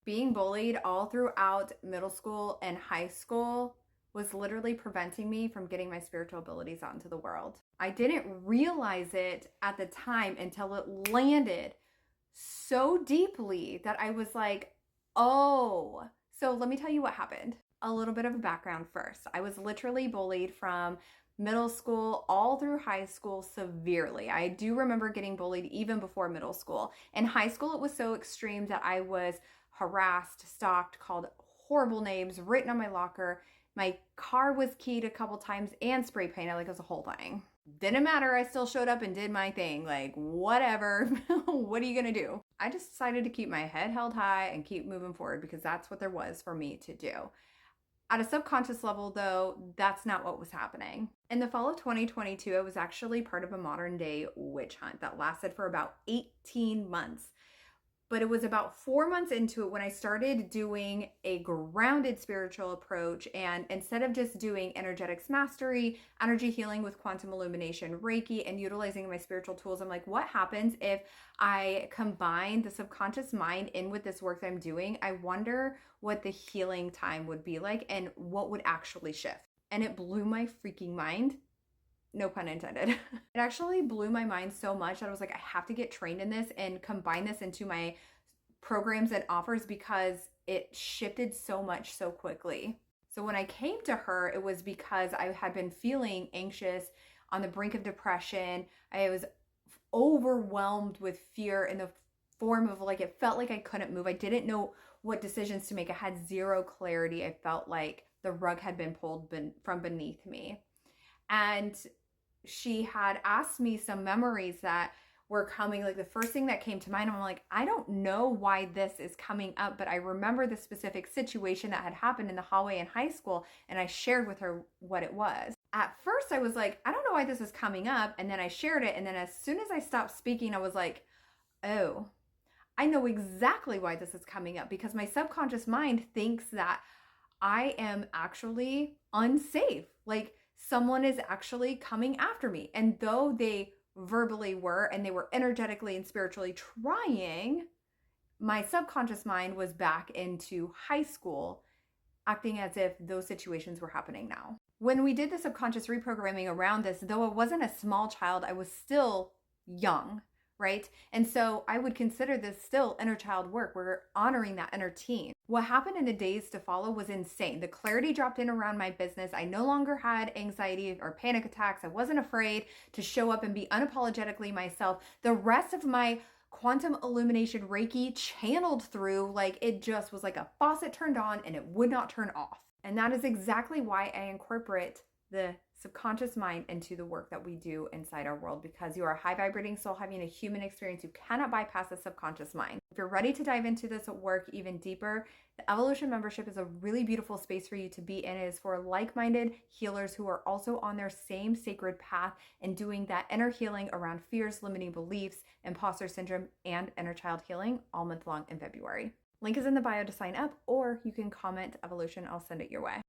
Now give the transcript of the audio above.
Being bullied all throughout middle school and high school was literally preventing me from getting my spiritual abilities out into the world. I didn't realize it at the time until it landed so deeply that I was like, oh. So let me tell you what happened. A little bit of a background first. I was literally bullied from middle school all through high school severely. I do remember getting bullied even before middle school. In high school, it was so extreme that I was harassed, stalked, called horrible names, written on my locker. My car was keyed a couple times and spray painted. Like it was a whole thing. Didn't matter. I still showed up and did my thing. Like, whatever. What are you going to do? I just decided to keep my head held high and keep moving forward because that's what there was for me to do. At a subconscious level, though, that's not what was happening. In the fall of 2022, I was actually part of a modern day witch hunt that lasted for about 18 months. But it was about 4 months into it when I started doing a grounded spiritual approach. And instead of just doing energetics mastery, energy healing with quantum illumination, Reiki, and utilizing my spiritual tools, I'm like, what happens if I combine the subconscious mind in with this work that I'm doing? I wonder what the healing time would be like and what would actually shift. And it blew my freaking mind. No pun intended. It actually blew my mind so much that I was like, I have to get trained in this and combine this into my programs and offers because it shifted so much so quickly. So when I came to her, it was because I had been feeling anxious, on the brink of depression. I was overwhelmed with fear in the form of like, it felt like I couldn't move. I didn't know what decisions to make. I had zero clarity. I felt like the rug had been pulled from beneath me. And she had asked me some memories that were coming. Like the first thing that came to mind, I'm like, I don't know why this is coming up, but I remember the specific situation that had happened in the hallway in high school, and I shared with her what it was. At first, I was like, I don't know why this is coming up, and then I shared it, and then as soon as I stopped speaking, I was like, oh, I know exactly why this is coming up, because my subconscious mind thinks that I am actually unsafe. Like someone is actually coming after me. And though they verbally were and they were energetically and spiritually trying, my subconscious mind was back into high school, acting as if those situations were happening now. When we did the subconscious reprogramming around this, though I wasn't a small child, I was still young, right? And so I would consider this still inner child work. We're honoring that inner teen. What happened in the days to follow was insane. The clarity dropped in around my business. I no longer had anxiety or panic attacks. I wasn't afraid to show up and be unapologetically myself. The rest of my quantum illumination Reiki channeled through, like it just was like a faucet turned on and it would not turn off. And that is exactly why I incorporate the subconscious mind into the work that we do inside our world, because you are a high vibrating soul having a human experience. You cannot bypass the subconscious mind. If you're ready to dive into this work even deeper, the Evolution membership is a really beautiful space for you to be in. It is for like-minded healers who are also on their same sacred path and doing that inner healing around fears, limiting beliefs, imposter syndrome, and inner child healing all month long in February. Link is in the bio to sign up, or you can comment Evolution. I'll send it your way.